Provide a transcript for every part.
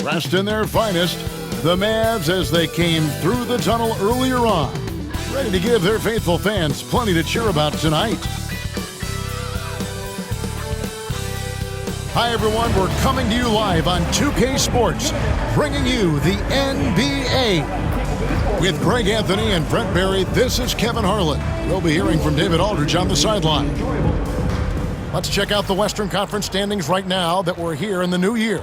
Dressed in their finest, the Mavs as they came through the tunnel earlier on, ready to give their faithful fans plenty to cheer about tonight. Hi everyone, we're coming to you live on 2K Sports, bringing you the NBA. With Greg Anthony and Brent Barry, this is Kevin Harlan. We'll be hearing from David Aldridge on the sideline. Let's check out the Western Conference standings right now that we're here in the new year.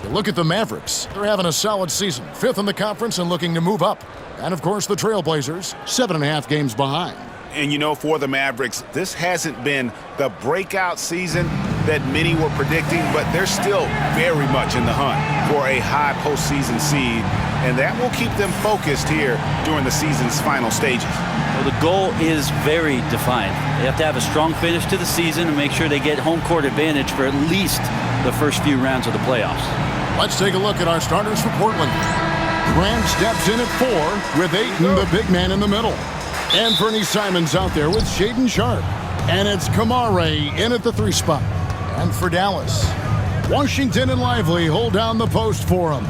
You look at the Mavericks, they're having a solid season, 5th in the conference and looking to move up. And of course the Trailblazers, 7.5 games behind. And you know, for the Mavericks, this hasn't been the breakout season that many were predicting, but they're still very much in the hunt for a high postseason seed, and that will keep them focused here during the season's final stages. Well, the goal is very defined. They have to have a strong finish to the season and make sure they get home court advantage for at least the first few rounds of the playoffs. Let's take a look at our starters for Portland. Grant steps in at 4 with Ayton, the big man, in the middle. Anthony Simons out there with Shaedon Sharpe. And it's Kamare in at the 3 spot. And for Dallas, Washington and Lively hold down the post for him.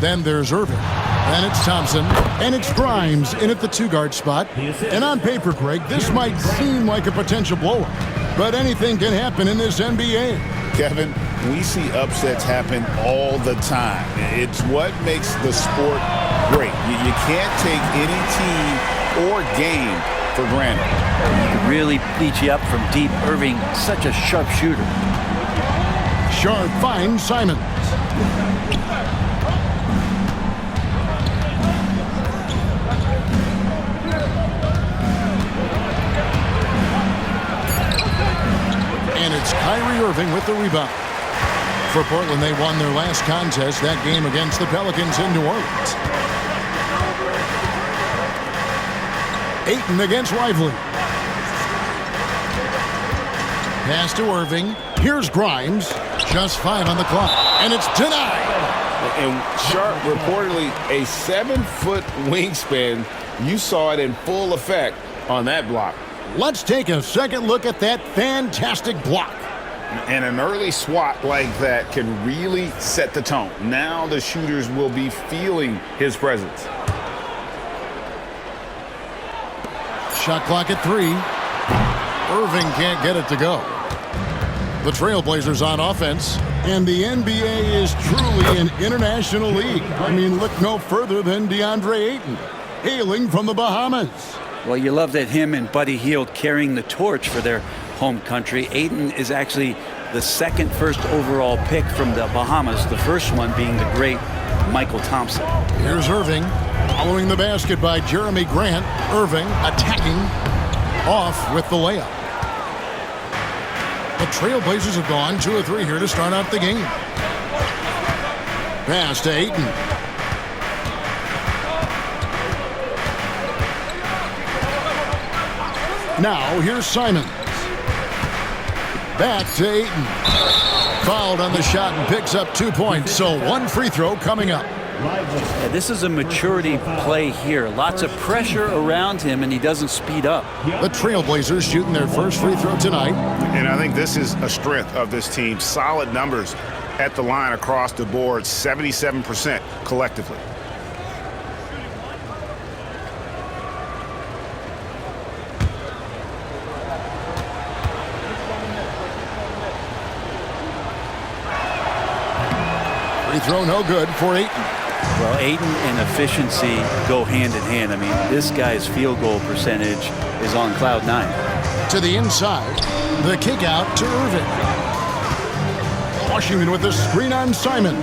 Then there's Irving. And it's Thompson. And it's Grimes in at the 2-guard spot. And on paper, Greg, this might seem like a potential blowout. But anything can happen in this NBA. Kevin, we see upsets happen all the time. It's what makes the sport great. You can't take any team or game for granted. He can really beat you up from deep. Irving, such a sharp shooter. Sharpe finds Simons. And it's Kyrie Irving with the rebound. For Portland, they won their last contest, that game against the Pelicans in New Orleans. Ayton against Lively. Pass to Irving. Here's Grimes. Just 5 on the clock. And it's denied. And Sharpe reportedly a 7-foot wingspan. You saw it in full effect on that block. Let's take a second look at that fantastic block. And an early swat like that can really set the tone. Now the shooters will be feeling his presence. Shot clock at 3. Irving can't get it to go. The Trailblazers on offense. And the NBA is truly an international league. I mean, look no further than DeAndre Ayton, hailing from the Bahamas. Well, you love that him and Buddy Hield carrying the torch for their home country. Ayton is actually the second first overall pick from the Bahamas, the first one being the great Michael Thompson. Here's Irving, following the basket by Jeremy Grant. Irving attacking, off with the layup. The Trailblazers have gone 2 of 3 here to start out the game. Pass to Ayton. Now here's Simons. Back to Ayton. Fouled on the shot and picks up 2 points. So 1 free throw coming up. Yeah, this is a maturity play here. Lots of pressure around him, and he doesn't speed up. The Trailblazers shooting their first free throw tonight. And I think this is a strength of this team. Solid numbers at the line across the board, 77% collectively. Free throw no good for Ayton. Well, Ayton and efficiency go hand in hand. I mean, this guy's field goal percentage is on cloud 9. To the inside, the kick out to Irving. Washington with the screen on Simons.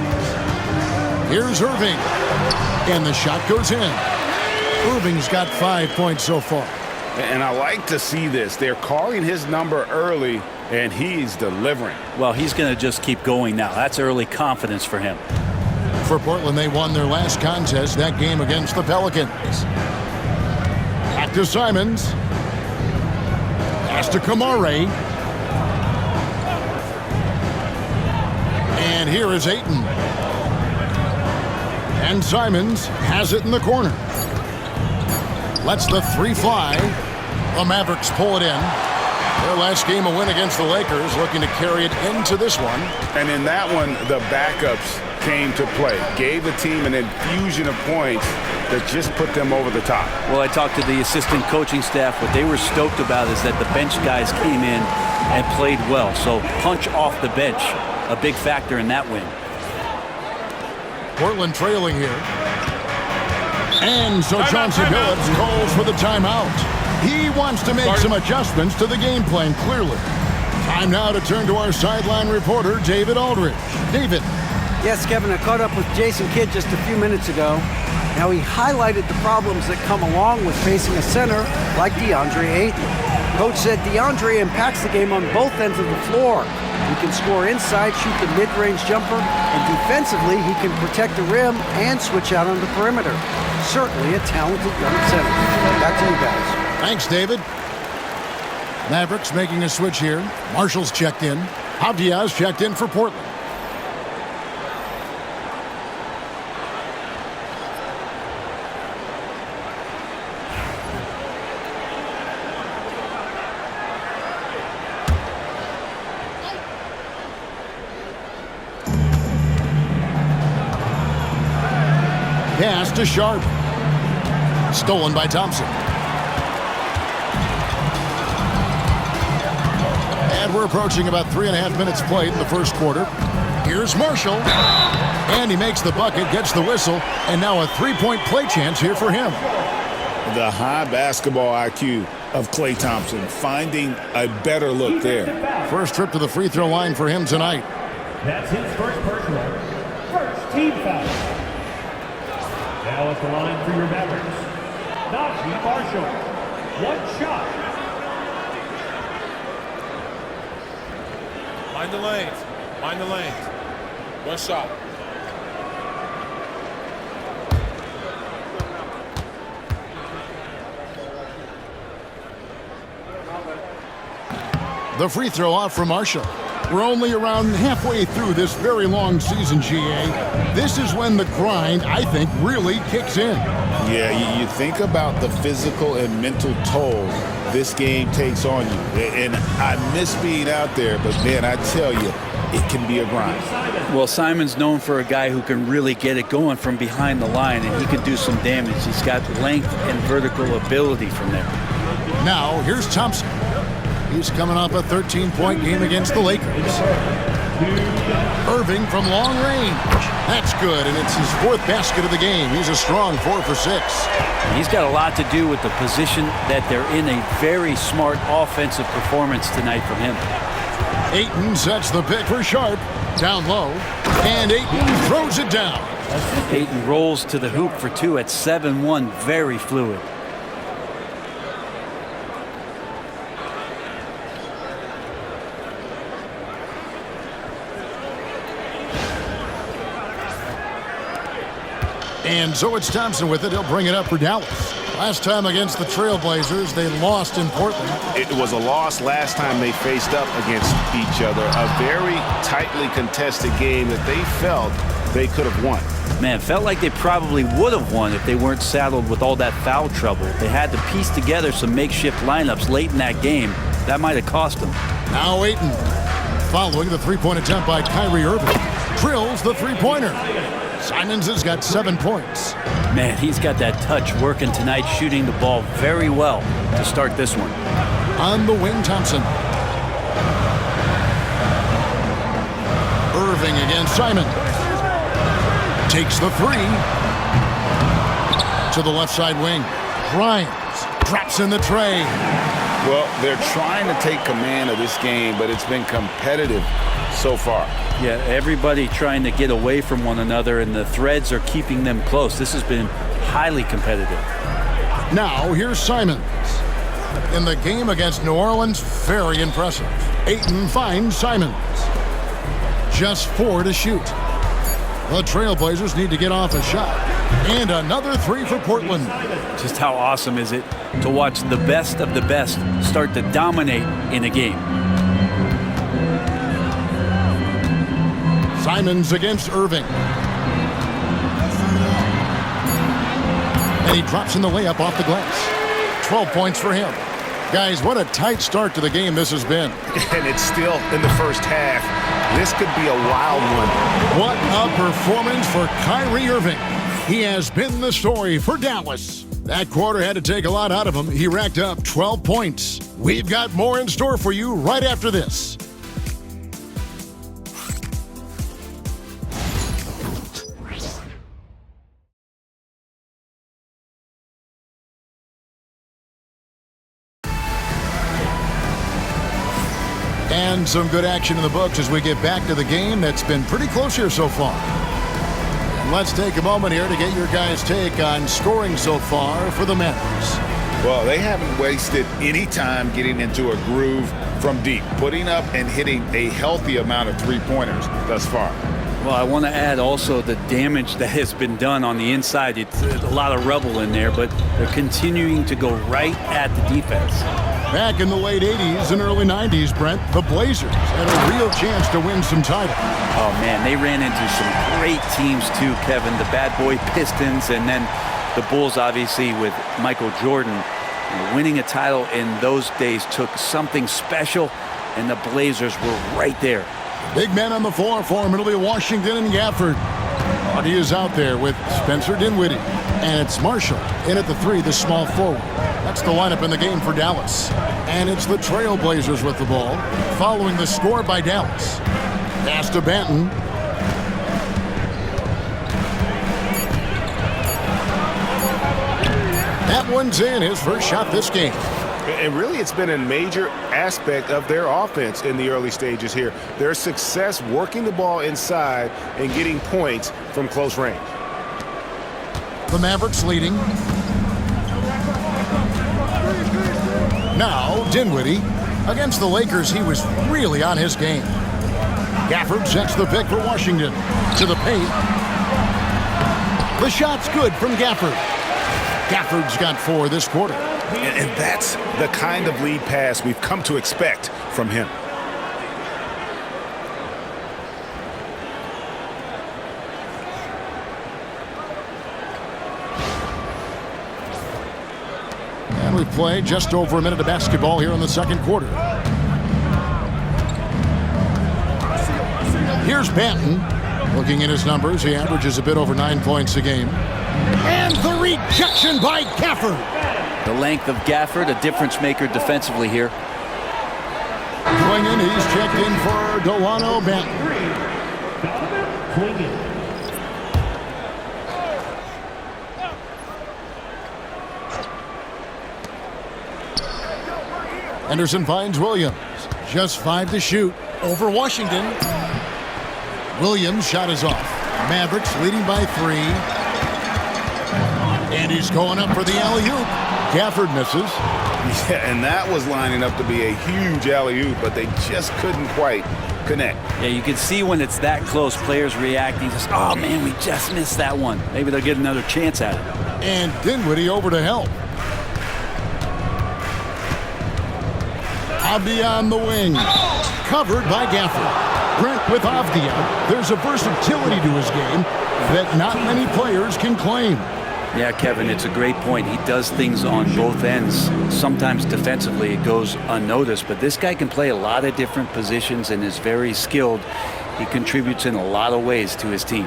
Here's Irving. And the shot goes in. Irving's got 5 points so far. And I like to see this. They're calling his number early, and he's delivering. Well, he's going to just keep going now. That's early confidence for him. For Portland, they won their last contest, that game against the Pelicans. Back to Simons. Pass to Kamare. And here is Ayton. And Simons has it in the corner. Lets the 3 fly. The Mavericks pull it in. Their last game, a win against the Lakers, looking to carry it into this one. And in that one, the backups came to play. Gave the team an infusion of points that just put them over the top. Well, I talked to the assistant coaching staff. What they were stoked about is that the bench guys came in and played well. So punch off the bench, a big factor in that win. Portland trailing here. And so Chauncey Billups calls for the timeout. He wants to make some adjustments to the game plan, clearly. Time now to turn to our sideline reporter, David Aldridge. David. Yes, Kevin, I caught up with Jason Kidd just a few minutes ago. Now, he highlighted the problems that come along with facing a center like DeAndre Ayton. Coach said DeAndre impacts the game on both ends of the floor. He can score inside, shoot the mid-range jumper, and defensively, he can protect the rim and switch out on the perimeter. Certainly a talented young center. Back to you guys. Thanks, David. Mavericks making a switch here. Marshall's checked in. Diaz checked in for Portland. Pass to Sharp. Stolen by Thompson. And we're approaching about 3.5 minutes played in the first quarter. Here's Marshall. And he makes the bucket, gets the whistle, and now a three-point play chance here for him. The high basketball IQ of Klay Thompson, finding a better look there. First trip to the free throw line for him tonight. That's his first personal. First team foul. Now at the line for your Mavericks, Najee Marshall. One shot. Mind the lanes. Mind the lanes. One shot. The free throw off for Marshall. We're only around halfway through this very long season, GA. This is when the grind, I think, really kicks in. Yeah, you think about the physical and mental toll this game takes on you. And I miss being out there, but, man, I tell you, it can be a grind. Well, Simon's known for a guy who can really get it going from behind the line, and he can do some damage. He's got length and vertical ability from there. Now, here's Thompson. He's coming off a 13-point game against the Lakers. Irving from long range. That's good, and it's his fourth basket of the game. He's a strong 4 for 6. He's got a lot to do with the position that they're in. A very smart offensive performance tonight from him. Ayton sets the pick for Sharp. Down low, and Ayton throws it down. Ayton rolls to the hoop for two at 7-1. Very fluid. And so it's Thompson with it. He'll bring it up for Dallas. Last time against the Trailblazers, they lost in Portland. It was a loss last time they faced up against each other. A very tightly contested game that they felt they could have won. Man, felt like they probably would have won if they weren't saddled with all that foul trouble. They had to piece together some makeshift lineups late in that game. That might have cost them. Now Ayton, following the three-point attempt by Kyrie Irving, drills the three-pointer. Simons has got 7 points. Man, he's got that touch working tonight, shooting the ball very well to start this one. On the wing, Thompson. Irving against Simon. Takes the three. To the left side wing. Grimes drops in the tray. Well, they're trying to take command of this game, but it's been competitive so far. Yeah, everybody trying to get away from one another, and the threads are keeping them close. This has been highly competitive. Now, here's Simons. In the game against New Orleans, very impressive. Ayton finds Simons. Just 4 to shoot. The Trailblazers need to get off a shot. And another 3 for Portland. Just how awesome is it to watch the best of the best start to dominate in a game? Simons against Irving. And he drops in the layup off the glass. 12 points for him. Guys, what a tight start to the game this has been. And it's still in the first half. This could be a wild one. What a performance for Kyrie Irving. He has been the story for Dallas. That quarter had to take a lot out of him. He racked up 12 points. We've got more in store for you right after this. And some good action in the books as we get back to the game that's been pretty close here so far. And let's take a moment here to get your guys' take on scoring so far for the Mavericks. Well, they haven't wasted any time getting into a groove from deep, putting up and hitting a healthy amount of three-pointers thus far. Well, I want to add also the damage that has been done on the inside. It's a lot of rubble in there, but they're continuing to go right at the defense. Back in the late 80s and early 90s, Brent, the Blazers had a real chance to win some titles. Oh, man, they ran into some great teams too, Kevin. The bad boy Pistons and then the Bulls, obviously, with Michael Jordan. And winning a title in those days took something special, and the Blazers were right there. Big men on the floor for Middle Washington and Gafford. Audie is out there with Spencer Dinwiddie. And it's Marshall in at the three, the small forward. That's the lineup in the game for Dallas. And it's the Trailblazers with the ball, following the score by Dallas. Pass to Banton. That one's in, his first shot this game. And really, it's been a major aspect of their offense in the early stages here. Their success working the ball inside and getting points from close range. The Mavericks leading. Now, Dinwiddie. Against the Lakers, he was really on his game. Gafford sets the pick for Washington. To the paint. The shot's good from Gafford. Gafford's got 4 this quarter. And that's the kind of lead pass we've come to expect from him. And we've played just over a minute of basketball here in the second quarter. Here's Banton. Looking at his numbers, he averages a bit over 9 points a game. And the rejection by Gafford. The length of Gafford, a difference maker defensively here. Swinging, he's checked in for Delano Banton. Anderson finds Williams. Just 5 to shoot over Washington. Williams' shot is off. Mavericks leading by 3. And he's going up for the alley-oop. Gafford misses. Yeah, and that was lining up to be a huge alley-oop, but they just couldn't quite connect. Yeah, you can see when it's that close, players reacting. Just, oh, man, we just missed that one. Maybe they'll get another chance at it. And Dinwiddie over to help. Avdia on the wing. Covered by Gafford. Brent with Avdia. There's a versatility to his game that not many players can claim. Yeah, Kevin, it's a great point. He does things on both ends. Sometimes defensively it goes unnoticed, but this guy can play a lot of different positions and is very skilled. He contributes in a lot of ways to his team.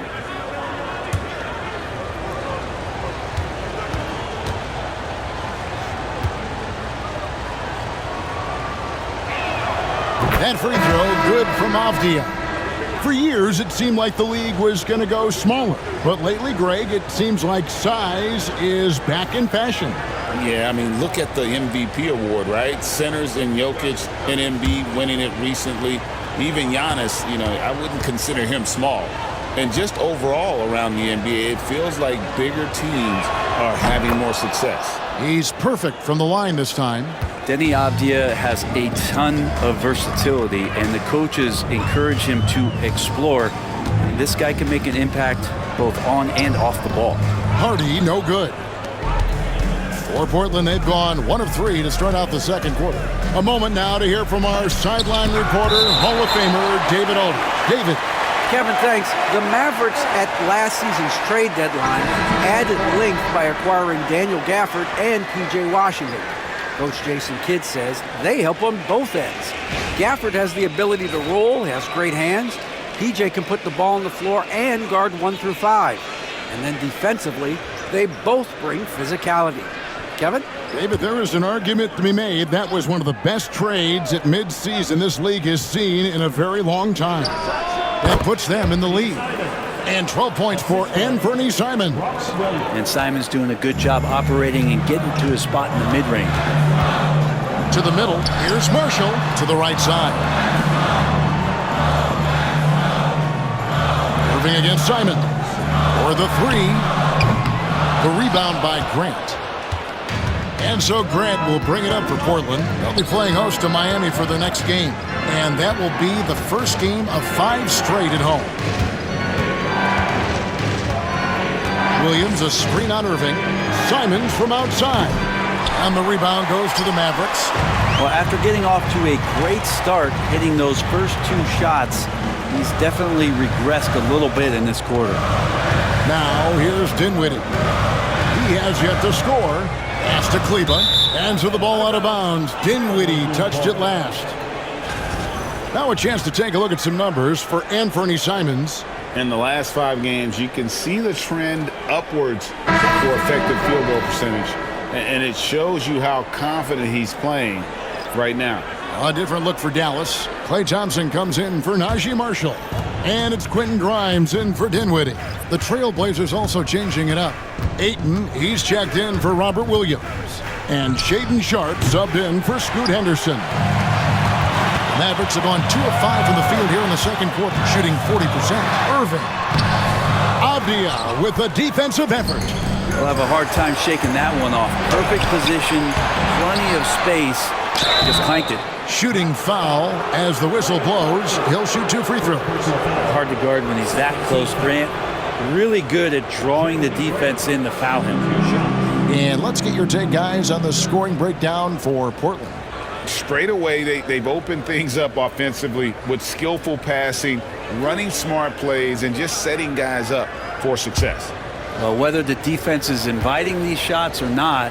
That free throw good from Avdia. For years, it seemed like the league was going to go smaller. But lately, Greg, it seems like size is back in fashion. Yeah, I mean, look at the MVP award, right? Centers and Jokic and Embiid winning it recently. Even Giannis, you know, I wouldn't consider him small. And just overall around the NBA, it feels like bigger teams are having more success. He's perfect from the line this time. Denny Avdia has a ton of versatility, and the coaches encourage him to explore. This guy can make an impact both on and off the ball. Hardy, no good. For Portland, they've gone 1 of 3 to start out the second quarter. A moment now to hear from our sideline reporter, Hall of Famer David Aldridge. David. Kevin, thanks. The Mavericks at last season's trade deadline added length by acquiring Daniel Gafford and P.J. Washington. Coach Jason Kidd says they help on both ends. Gafford has the ability to roll, has great hands. PJ can put the ball on the floor and guard 1 through 5. And then defensively, they both bring physicality. Kevin? David, there is an argument to be made. That was one of the best trades at midseason this league has seen in a very long time. That puts them in the lead. And 12 points for Anthony Simons. And Simons doing a good job operating and getting to his spot in the mid-range. To the middle. Here's Marshall to the right side. Irving against Simons. For the 3. The rebound by Grant. And so Grant will bring it up for Portland. They'll be playing host to Miami for the next game. And that will be the first game of 5 straight at home. Williams, a screen on Irving. Simons from outside. And the rebound goes to the Mavericks. Well, after getting off to a great start, hitting those first 2 shots, he's definitely regressed a little bit in this quarter. Now here's Dinwiddie. He has yet to score. Pass to Kleba. And so the ball out of bounds. Dinwiddie touched it last. Now a chance to take a look at some numbers for Anthony Simons. In the last 5 games, you can see the trend upwards for effective field goal percentage. And it shows you how confident he's playing right now. A different look for Dallas. Klay Thompson comes in for Najee Marshall. And it's Quentin Grimes in for Dinwiddie. The Trailblazers also changing it up. Ayton, he's checked in for Robert Williams. And Shaedon Sharpe subbed in for Scoot Henderson. The Mavericks have gone 2 of 5 from the field here in the second quarter, shooting 40%. Irving. Avdia with a defensive effort. We'll have a hard time shaking that one off. Perfect position, plenty of space, just clanked it. Shooting foul as the whistle blows. He'll shoot 2 free throws. Hard to guard when he's that close. Grant really good at drawing the defense in to foul him. And let's get your take, guys, on the scoring breakdown for Portland. Straight away, they've opened things up offensively with skillful passing, running smart plays, and just setting guys up for success. Well, whether the defense is inviting these shots or not,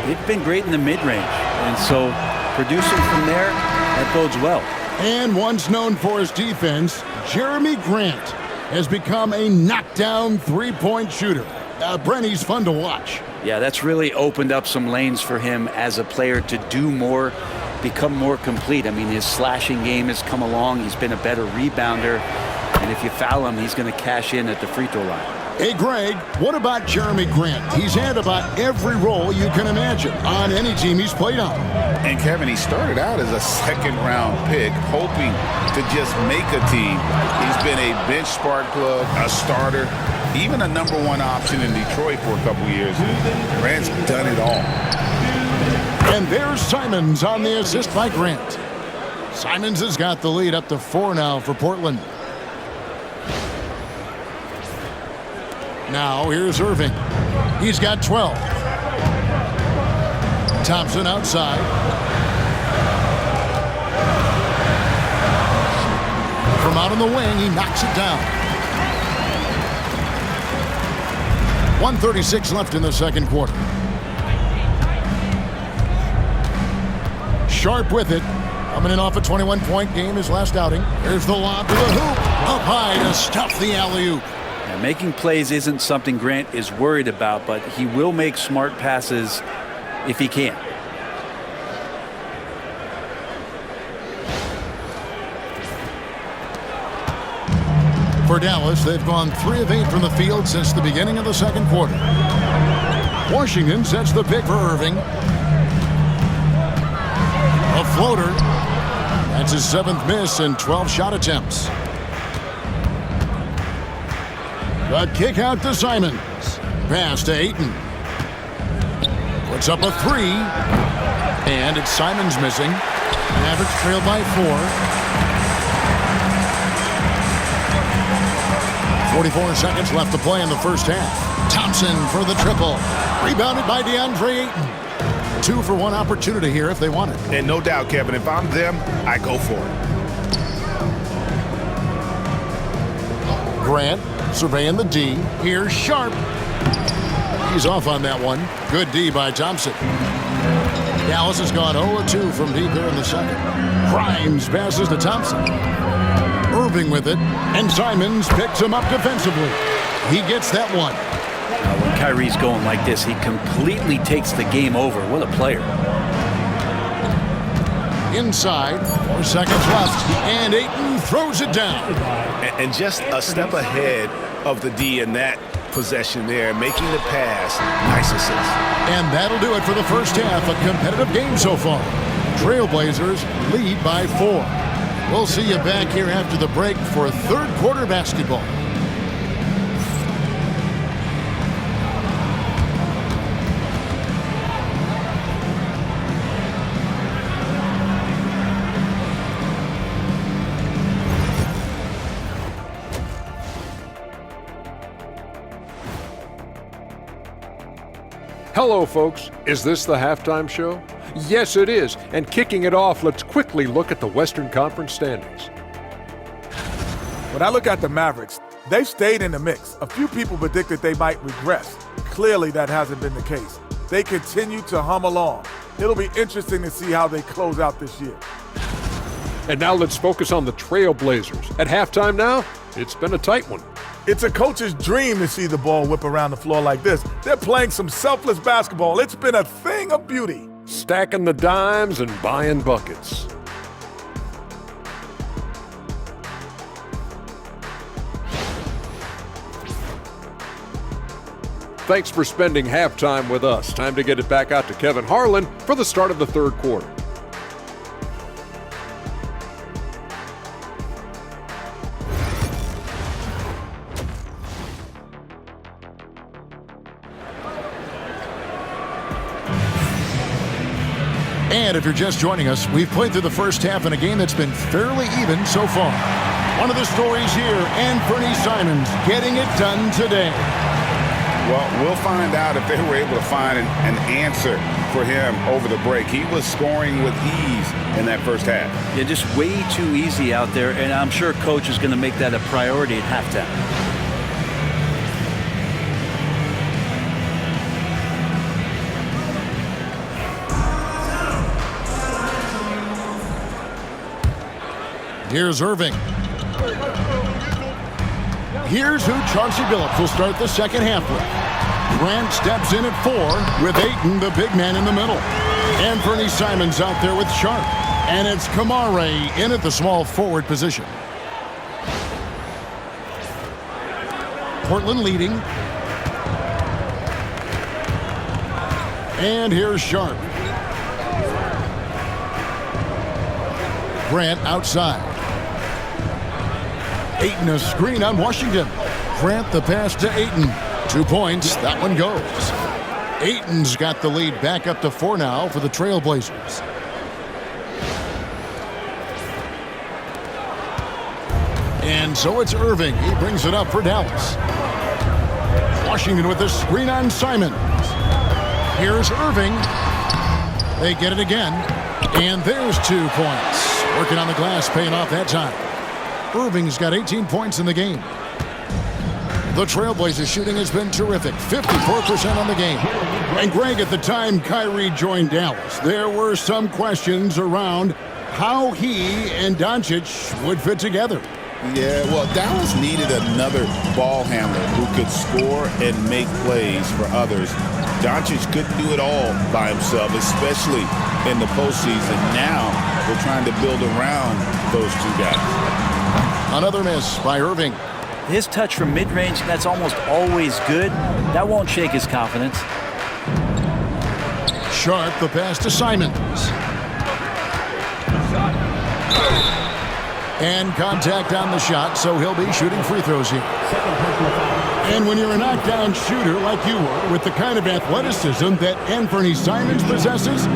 they've been great in the mid-range. And so producing from there, that bodes well. And once known for his defense, Jeremy Grant has become a knockdown three-point shooter. Brent, he's fun to watch. Yeah, that's really opened up some lanes for him as a player to do more, become more complete. I mean, his slashing game has come along. He's been a better rebounder. And if you foul him, he's going to cash in at the free throw line. Hey, Greg, what about Jeremy Grant? He's had about every role you can imagine on any team he's played on. And, Kevin, he started out as a second-round pick, hoping to just make a team. He's been a bench spark plug, a starter, even a #1 option in Detroit for a couple years. Grant's done it all. And there's Simons on the assist by Grant. Simons has got the lead up to 4 now for Portland. Now here's Irving. He's got 12. Thompson outside. From out on the wing, he knocks it down. 1:36 left in the second quarter. Sharpe with it. Coming in off a 21-point game his last outing. There's the lob to the hoop. Up high to stuff the alley-oop. Yeah, making plays isn't something Grant is worried about, but he will make smart passes if he can. For Dallas, they've gone 3 of 8 from the field since the beginning of the second quarter. Washington sets the pick for Irving. A floater. That's his 7th miss in 12 shot attempts. The kick out to Simons. Pass to Ayton. Puts up a 3. And it's Simons missing. Mavericks trail by 4. 44 seconds left to play in the first half. Thompson for the triple. Rebounded by DeAndre Ayton. 2 for 1 opportunity here if they want it. And no doubt, Kevin, if I'm them, I go for it. Grant surveying the D. Here's Sharpe. He's off on that one. Good D by Thompson. Dallas has gone 0-2 from deep here in the second. Grimes passes to Thompson. Irving with it, and Simons picks him up defensively. He gets that one. When Kyrie's going like this, he completely takes the game over. What a player. Inside, 4 seconds left, and Ayton throws it down. And just a step ahead of the D in that possession there, making the pass. Nice assist. And that'll do it for the first half. A competitive game so far. Trailblazers lead by 4. We'll see you back here after the break for third quarter basketball. Hello, folks. Is this the halftime show? Yes, it is. And kicking it off, let's quickly look at the Western Conference standings. When I look at the Mavericks, they've stayed in the mix. A few people predicted they might regress. Clearly, that hasn't been the case. They continue to hum along. It'll be interesting to see how they close out this year. And now let's focus on the Trailblazers. At halftime now, it's been a tight one. It's a coach's dream to see the ball whip around the floor like this. They're playing some selfless basketball. It's been a thing of beauty. Stacking the dimes and buying buckets. Thanks for spending halftime with us. Time to get it back out to Kevin Harlan for the start of the third quarter. And if you're just joining us, we've played through the first half in a game that's been fairly even so far. One of the stories here, Anthony Simons getting it done today. Well, we'll find out if they were able to find an answer for him over the break. He was scoring with ease in that first half. Yeah, just way too easy out there, and I'm sure Coach is going to make that a priority at halftime. Here's Irving. Here's who Chauncey Billups will start the second half with. Grant steps in at 4 with Ayton, the big man, in the middle. Anthony Simons out there with Sharp. And it's Kamare in at the small forward position. Portland leading. And here's Sharp. Grant outside. Ayton a screen on Washington. Grant the pass to Ayton. 2 points. That one goes. Ayton's got the lead back up to 4 now for the Trailblazers. And so it's Irving. He brings it up for Dallas. Washington with the screen on Simons. Here's Irving. They get it again. And there's 2 points. Working on the glass, paying off that time. Irving's got 18 points in the game. The Trailblazers shooting has been terrific, 54% on the game. And Greg, at the time Kyrie joined Dallas, there were some questions around how he and Doncic would fit together. Yeah, well, Dallas needed another ball handler who could score and make plays for others. Doncic couldn't do it all by himself, especially in the postseason. Now they're trying to build around those 2 guys. Another miss by Irving. His touch from mid-range, that's almost always good. That won't shake his confidence. Sharp, the pass to Simons. And contact on the shot, so he'll be shooting free throws here. And when you're a knockdown shooter like you were, with the kind of athleticism that Anthony Simons possesses,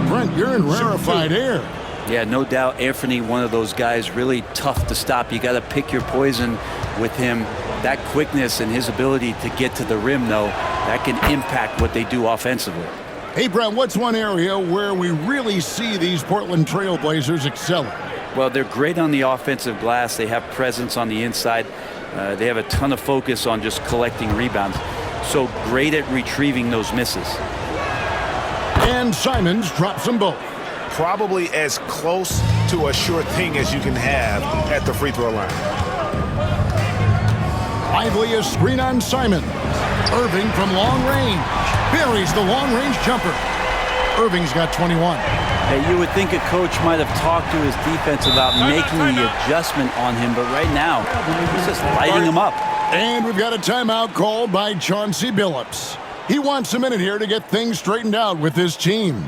Brent, you're in rarefied air. Yeah, no doubt Anthony, one of those guys really tough to stop. You got to pick your poison with him. That quickness and his ability to get to the rim, though, that can impact what they do offensively. Hey, Brent, what's one area where we really see these Portland Trailblazers excelling? Well, they're great on the offensive glass. They have presence on the inside. They have a ton of focus on just collecting rebounds. So great at retrieving those misses. And Simons drops them both. Probably as close to a sure thing as you can have at the free throw line. Lively a screen on Simon. Irving from long range. Buries the long-range jumper. Irving's got 21. Hey, you would think a coach might have talked to his defense about making the adjustment on him, but right now, he's just lighting him up. And we've got a timeout called by Chauncey Billups. He wants a minute here to get things straightened out with his team.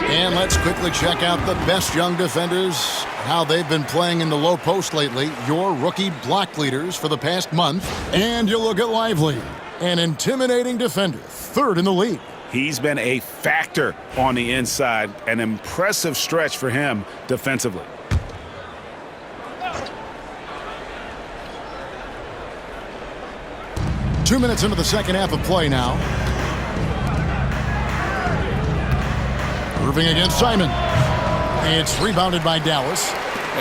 And let's quickly check out the best young defenders, how they've been playing in the low post lately. Your rookie block leaders for the past month. And you look at Lively, an intimidating defender, third in the league. He's been a factor on the inside, an impressive stretch for him defensively. Two minutes into the second half of play now. Irving against Simon. It's rebounded by Dallas.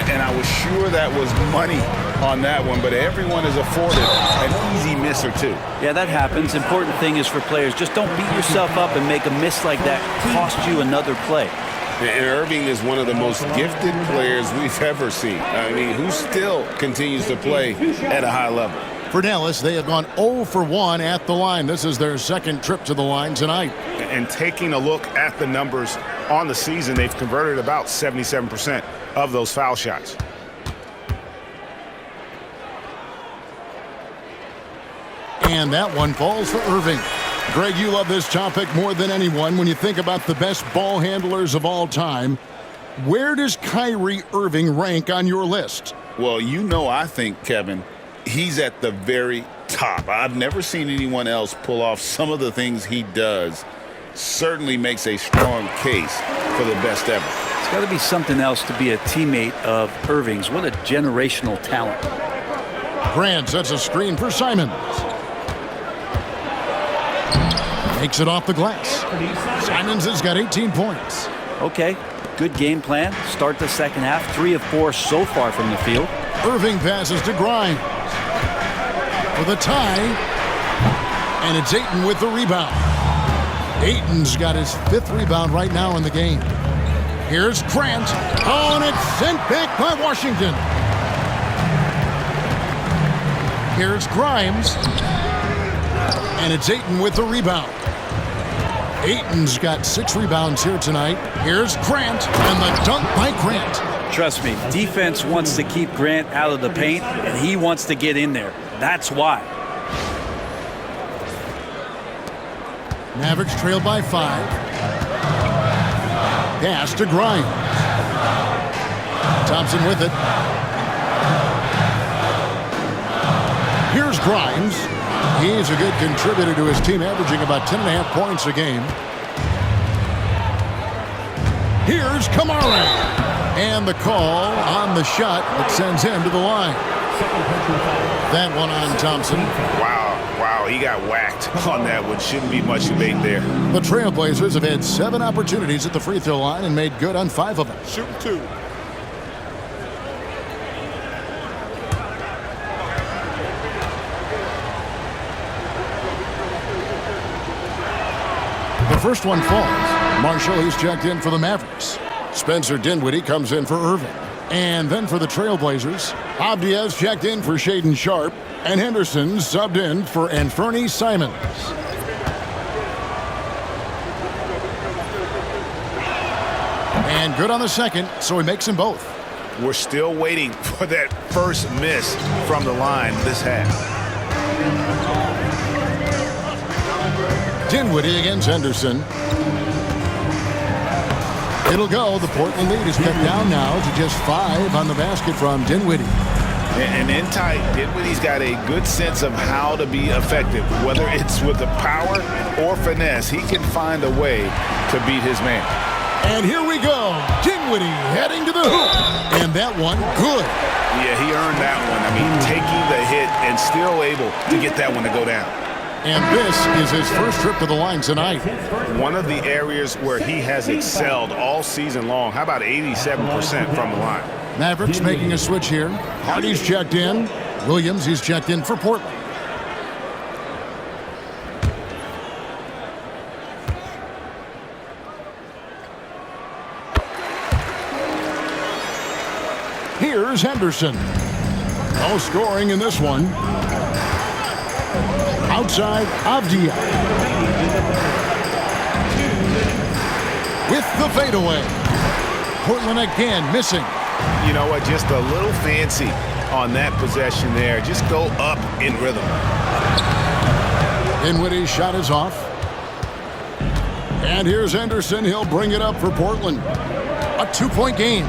And I was sure that was money on that one, but everyone is afforded an easy miss or two. Yeah, that happens. Important thing is for players, just don't beat yourself up and make a miss like that cost you another play. And Irving is one of the most gifted players we've ever seen. I mean, who still continues to play at a high level. For Dallas, they have gone 0 for 1 at the line. This is their second trip to the line tonight. And taking a look at the numbers on the season, they've converted about 77% of those foul shots. And that one falls for Irving. Greg, you love this topic more than anyone. When you think about the best ball handlers of all time, where does Kyrie Irving rank on your list? Well, you know, I think, Kevin, he's at the very top. I've never seen anyone else pull off some of the things he does. Certainly makes a strong case for the best ever. It's got to be something else to be a teammate of Irving's. What a generational talent. Grant sets a screen for Simons. Makes it off the glass. Simons has got 18 points. Okay, good game plan. Start the second half. 3 of 4 so far from the field. Irving passes to Grimes for the tie. And it's Ayton with the rebound. Ayton's got his 5th rebound right now in the game. Here's Grant. Oh, and it's sent back by Washington. Here's Grimes. And it's Ayton with the rebound. Ayton's got 6 rebounds here tonight. Here's Grant, and the dunk by Grant. Trust me, defense wants to keep Grant out of the paint, and he wants to get in there. That's why. Mavericks trail by 5. Pass to Grimes. Thompson with it. Here's Grimes. He's a good contributor to his team, averaging about 10.5 points a game. Here's Kamara. And the call on the shot that sends him to the line. That one on Thompson. Wow, he got whacked on that one. Shouldn't be much debate there. The Trailblazers have had 7 opportunities at the free throw line and made good on 5 of them. Shooting 2. The first one falls. Marshall, he's checked in for the Mavericks. Spencer Dinwiddie comes in for Irving. And then for the Trailblazers, Abdias checked in for Shaedon Sharpe. And Henderson subbed in for Anfernee Simons. And good on the second, so he makes them both. We're still waiting for that first miss from the line this half. Dinwiddie against Henderson. It'll go. The Portland lead is cut down now to just 5 on the basket from Dinwiddie. And in tight, Dinwiddie's got a good sense of how to be effective. Whether it's with the power or finesse, he can find a way to beat his man. And here we go. Dinwiddie Dinwiddie heading to the hoop. And that one, good. Yeah, he earned that one. I mean, taking the hit and still able to get that one to go down. And this is his first trip to the line tonight. One of the areas where he has excelled all season long. How about 87% from the line? Mavericks making a switch here. Hardy's checked in. Williams, he's checked in for Portland. Here's Henderson. No scoring in this one. Outside, Avdia. With the fadeaway. Portland again missing. You know what? Just a little fancy on that possession there. Just go up in rhythm. Dinwiddie's shot is off. And here's Henderson. He'll bring it up for Portland. A 2-point game.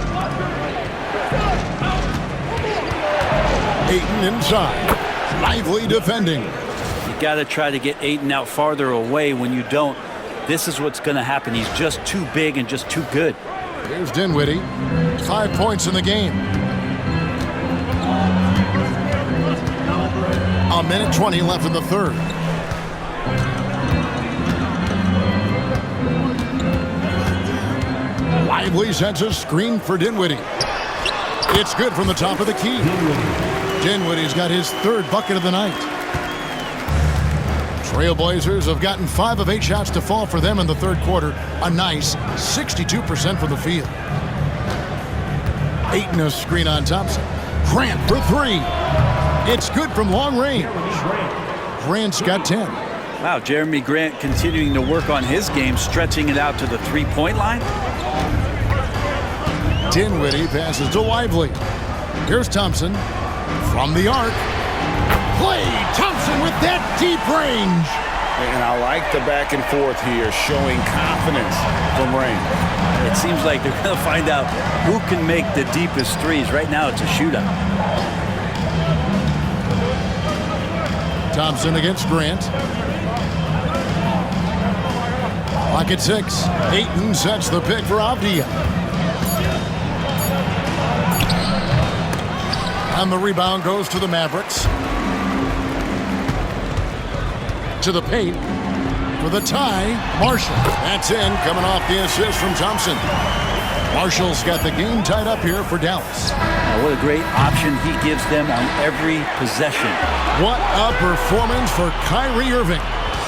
Ayton inside. Lively defending. You got to try to get Ayton out farther away. When you don't, this is what's going to happen. He's just too big and just too good. Here's Dinwiddie. 5 points in the game. A minute 20 left in the third. Lively sets a screen for Dinwiddie. It's good from the top of the key. Dinwiddie's got his third bucket of the night. Trailblazers have gotten 5 of 8 shots to fall for them in the third quarter. A nice 62% from the field. Ayton a screen on Thompson. Grant for 3. It's good from long range. Grant's got 10. Wow, Jeremy Grant continuing to work on his game, stretching it out to the three-point line. Dinwiddie passes to Lively. Here's Thompson from the arc. Klay Thompson with that deep range. And I like the back and forth here, showing confidence from range. It seems like they're going to find out who can make the deepest threes. Right now, it's a shootout. Thompson against Grant. Clock at 6. Ayton sets the pick for Avdia. And the rebound goes to the Mavericks. To the paint for the tie, Marshall. That's in, coming off the assist from Thompson. Marshall's got the game tied up here for Dallas. What a great option he gives them on every possession. What a performance for Kyrie Irving.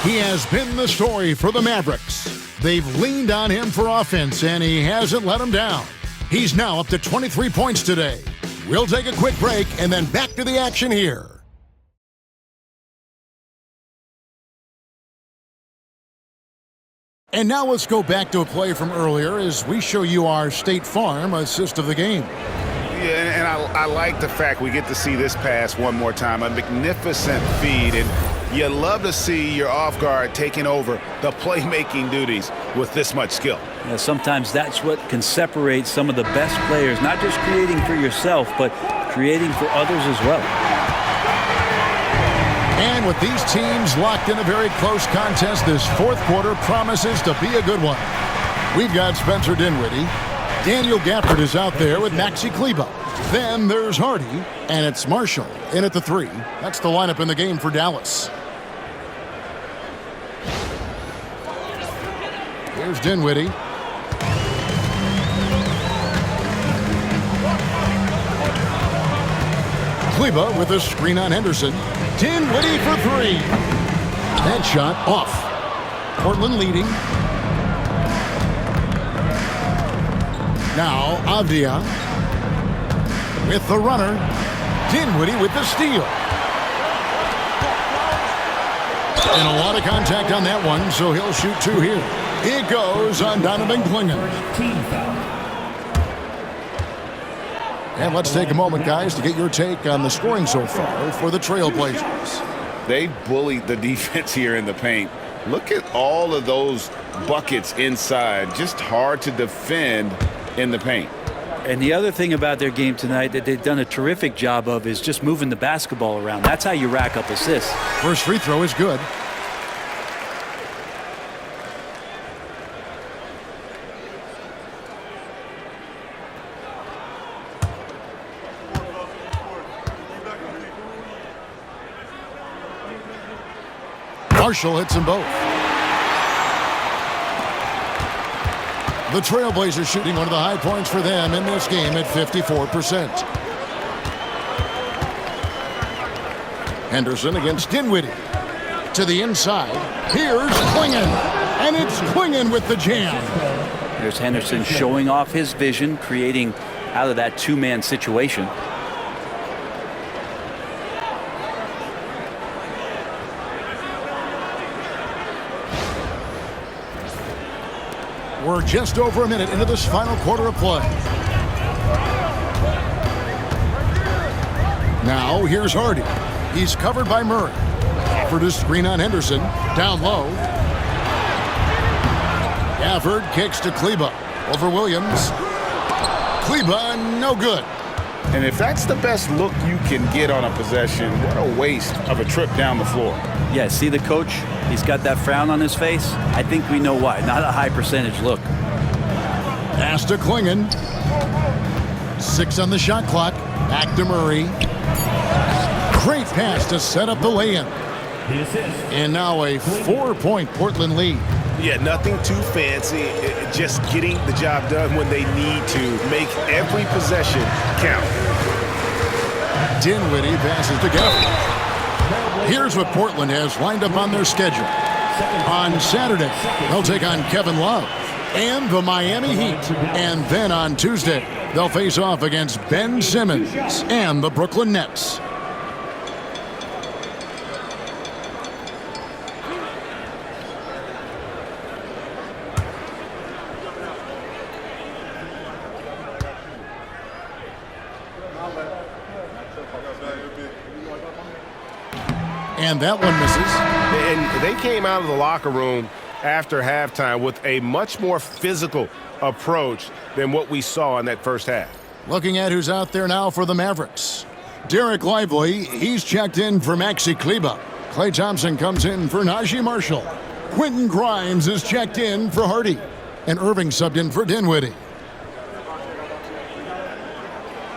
He has been the story for the Mavericks. They've leaned on him for offense, and he hasn't let them down. He's now up to 23 points today. We'll take a quick break and then back to the action here. And now let's go back to a play from earlier as we show you our State Farm assist of the game. Yeah, and I like the fact we get to see this pass one more time. A magnificent feed, and you love to see your off guard taking over the playmaking duties with this much skill. Yeah, sometimes that's what can separate some of the best players, not just creating for yourself, but creating for others as well. And with these teams locked in a very close contest, this fourth quarter promises to be a good one. We've got Spencer Dinwiddie. Daniel Gafford is out there with Maxi Kleber. Then there's Hardy, and it's Marshall in at the 3. That's the lineup in the game for Dallas. Here's Dinwiddie. Kleber with a screen on Henderson. Dinwiddie for 3. That shot off. Portland leading. Now Avdia with the runner. Dinwiddie with the steal. And a lot of contact on that one, so he'll shoot 2 here. It goes on Donovan Clingan. And let's take a moment, guys, to get your take on the scoring so far for the Trailblazers. They bullied the defense here in the paint. Look at all of those buckets inside. Just hard to defend in the paint. And the other thing about their game tonight that they've done a terrific job of is just moving the basketball around. That's how you rack up assists. First free throw is good. Marshall hits them both. The Trailblazers shooting one of the high points for them in this game at 54%. Henderson against Dinwiddie. To the inside. Here's Klingon. And it's Klingon with the jam. There's Henderson showing off his vision, creating out of that two-man situation. We're just over a minute into this final quarter of play. Now, here's Hardy. He's covered by Murray. Gafford is screen on Henderson. Down low. Gafford kicks to Kleba. Over Williams. Kleba, no good. And if that's the best look you can get on a possession, what a waste of a trip down the floor. Yeah, see the coach? He's got that frown on his face. I think we know why. Not a high percentage look. Pass to Klingon. 6 on the shot clock. Back to Murray. Great pass to set up the lay-in. And now a 4-point Portland lead. Yeah, nothing too fancy. Just getting the job done when they need to. Make every possession count. Dinwiddie passes to Gafford. Here's what Portland has lined up on their schedule. On Saturday, they'll take on Kevin Love and the Miami Heat. And then on Tuesday, they'll face off against Ben Simmons and the Brooklyn Nets. And that one misses. And they came out of the locker room after halftime with a much more physical approach than what we saw in that first half. Looking at who's out there now for the Mavericks. Derek Lively, he's checked in for Maxi Kleba. Klay Thompson comes in for Najee Marshall. Quentin Grimes is checked in for Hardy. And Irving subbed in for Dinwiddie.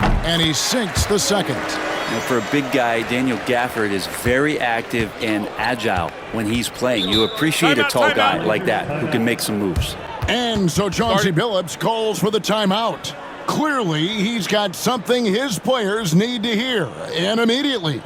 And he sinks the second. For a big guy, Daniel Gafford is very active and agile when he's playing. You appreciate a tall guy like that who can make some moves. And so Chauncey Billups calls for the timeout. Clearly, he's got something his players need to hear, and immediately.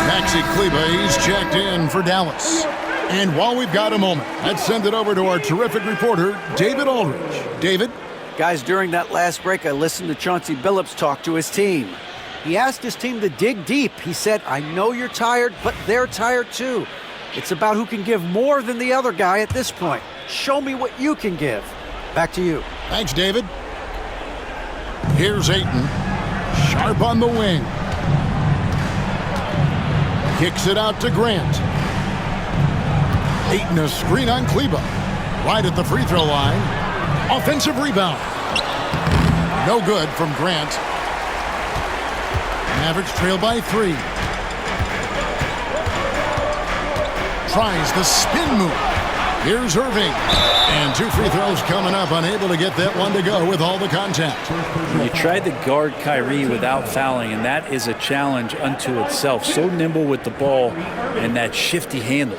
Maxi Kleba, he's checked in for Dallas. And while we've got a moment, let's send it over to our terrific reporter, David Aldridge. David? Guys, during that last break, I listened to Chauncey Billups talk to his team. He asked his team to dig deep. He said, I know you're tired, but they're tired too. It's about who can give more than the other guy at this point. Show me what you can give. Back to you. Thanks, David. Here's Ayton. Sharp on the wing. Kicks it out to Grant. Ayton a screen on Kleba. Right at the free throw line. Offensive rebound. No good from Grant. Mavericks trail by 3. Tries the spin move. Here's Irving. And 2 free throws coming up. Unable to get that one to go with all the contact. You tried to guard Kyrie without fouling, and that is a challenge unto itself. So nimble with the ball and that shifty handle.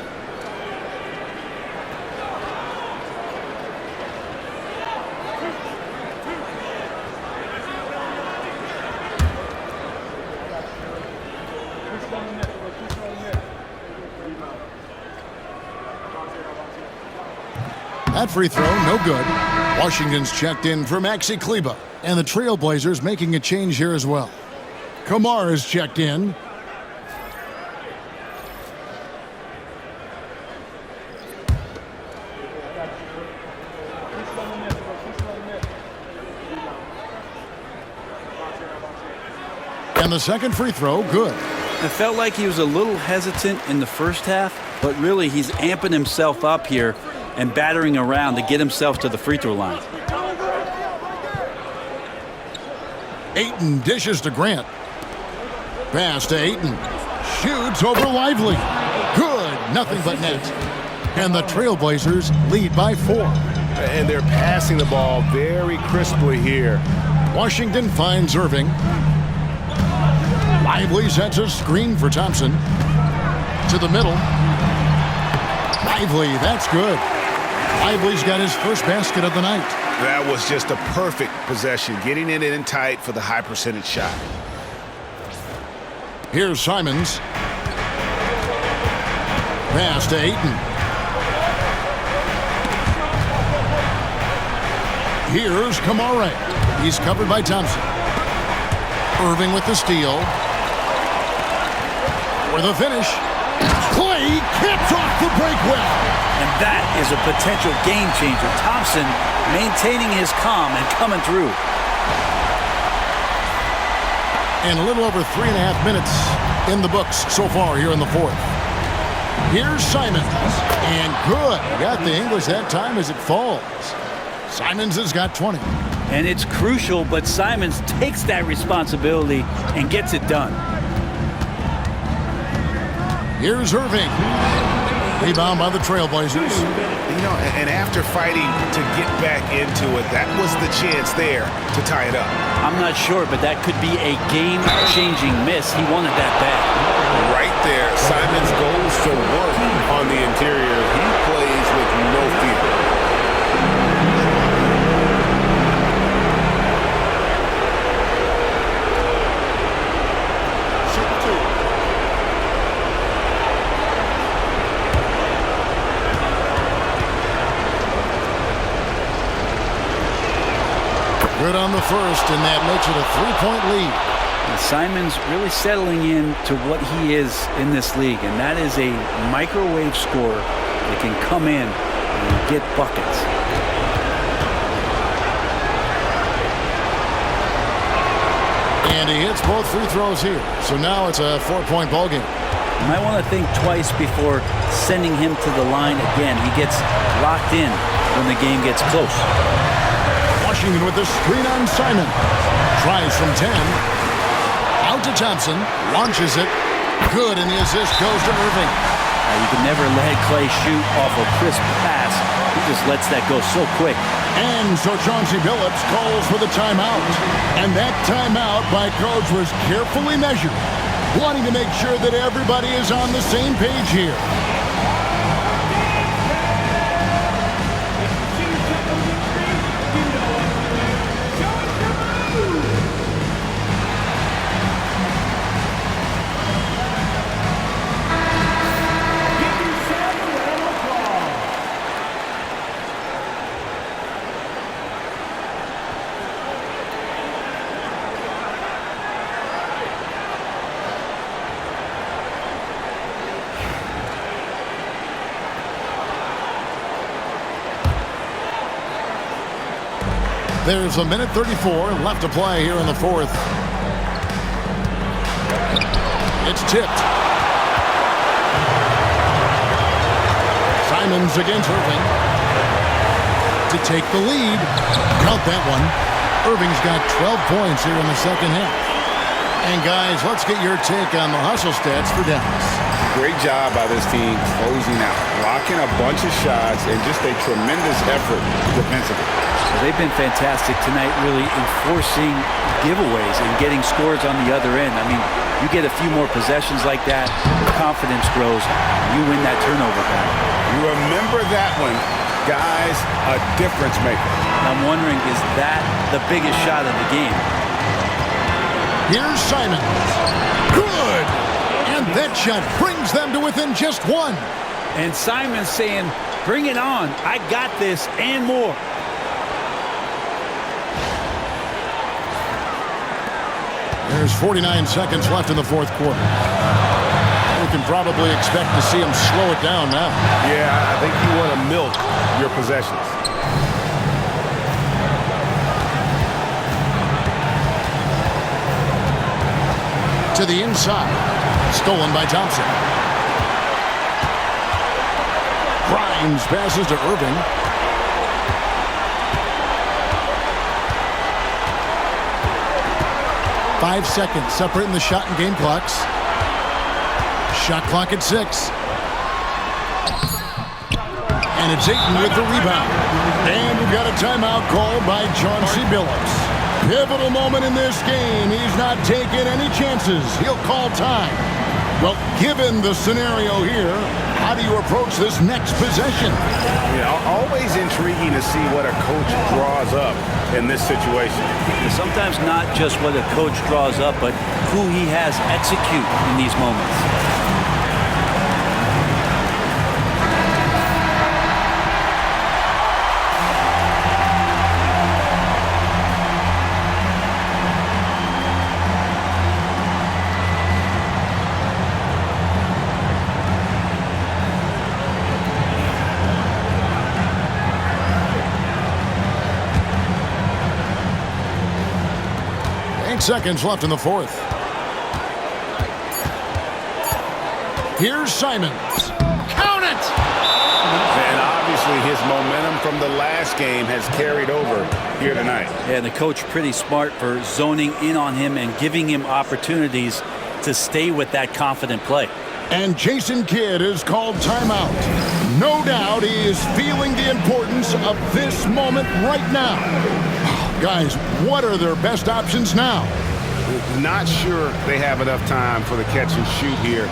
That free throw, no good. Washington's checked in for Maxi Kleba. And the Trailblazers making a change here as well. Kamar is checked in. And the second free throw, good. It felt like he was a little hesitant in the first half, but really he's amping himself up here and battering around to get himself to the free throw line. Ayton dishes to Grant. Pass to Ayton. Shoots over Lively. Good. Nothing but net. And the Trailblazers lead by 4. And they're passing the ball very crisply here. Washington finds Irving. Lively sets a screen for Thompson. To the middle. Lively, that's good. Lively's got his first basket of the night. That was just a perfect possession, getting it in tight for the high percentage shot. Here's Simons. Pass to Ayton. Here's Kamara. He's covered by Thompson. Irving with the steal. For the finish. Clay caps off the break well. And that is a potential game changer. Thompson maintaining his calm and coming through. And a little over 3.5 minutes in the books so far here in the fourth. Here's Simons. And good. Got the English that time as it falls. Simons has got 20. And it's crucial, but Simons takes that responsibility and gets it done. Here's Irving. Rebound by the Trailblazers. You know, and after fighting to get back into it, that was the chance there to tie it up. I'm not sure, but that could be a game-changing miss. He wanted that bad. Right there, Simons goes to work on the interior. He plays with no fear. Good on the first, and that makes it a 3-point lead. And Simons really settling in to what he is in this league, and that is a microwave scorer that can come in and get buckets. And he hits both free throws here. So now it's a 4-point ball game. You might want to think twice before sending him to the line again. He gets locked in when the game gets close. Washington with the screen on Simon. Tries from 10. Out to Thompson. Launches it. Good, and the assist goes to Irving. You can never let Clay shoot off a crisp pass. He just lets that go so quick. And so Chauncey Billups calls for the timeout. And that timeout by Coach was carefully measured, wanting to make sure that everybody is on the same page here. There's a minute 34 left to play here in the fourth. It's tipped. Simons against Irving to take the lead. Count that one. Irving's got 12 points here in the second half. And guys, let's get your take on the hustle stats for Dallas. Great job by this team closing out, blocking a bunch of shots, and just a tremendous effort defensively. Well, they've been fantastic tonight, really enforcing giveaways and getting scores on the other end. I mean, you get a few more possessions like that, the confidence grows, you win that turnover battle. You remember that one, guys, a difference maker. I'm wondering, is that the biggest shot of the game? Here's Simons. Good! And that shot brings them to within just one. And Simons saying, bring it on. I got this and more. There's 49 seconds left in the fourth quarter. We can probably expect to see him slow it down now. Yeah, I think you want to milk your possessions. To the inside. Stolen by Thompson. Grimes passes to Irving. 5 seconds separating the shot and game clocks. Shot clock at 6. And it's Ayton with the rebound. And we've got a timeout called by Chauncey Billups. Pivotal moment in this game. He's not taking any chances. He'll call time. Well, given the scenario here, how do you approach this next possession? Always intriguing to see what a coach draws up in this situation. Sometimes not just what a coach draws up, but who he has execute in these moments. Seconds left in the fourth. Here's Simons. Count it! And obviously his momentum from the last game has carried over here tonight. Yeah, the coach pretty smart for zoning in on him and giving him opportunities to stay with that confident play. And Jason Kidd is called timeout. No doubt he is feeling the importance of this moment right now. Guys, what are their best options now? Not sure they have enough time for the catch and shoot here.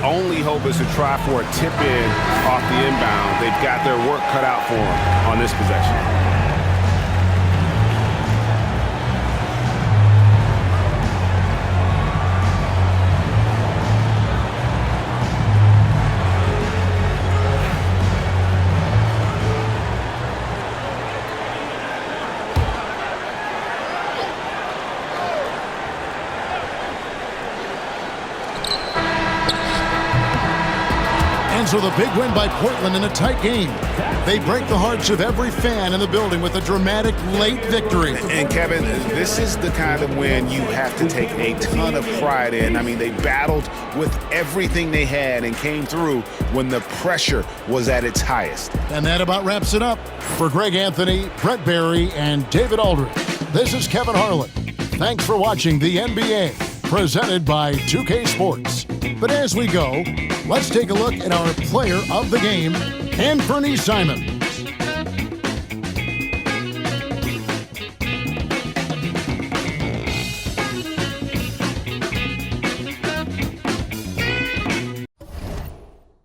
Only hope is to try for a tip in off the inbound. They've got their work cut out for them on this possession. So the big win by Portland in a tight game. They break the hearts of every fan in the building with a dramatic late victory. And Kevin, this is the kind of win you have to take a ton of pride in. I mean, they battled with everything they had and came through when the pressure was at its highest. And that about wraps it up. For Greg Anthony, Brett Barry, and David Aldridge, this is Kevin Harlan. Thanks for watching the NBA, presented by 2K Sports. But as we go, let's take a look at our player of the game, Anthony Simons.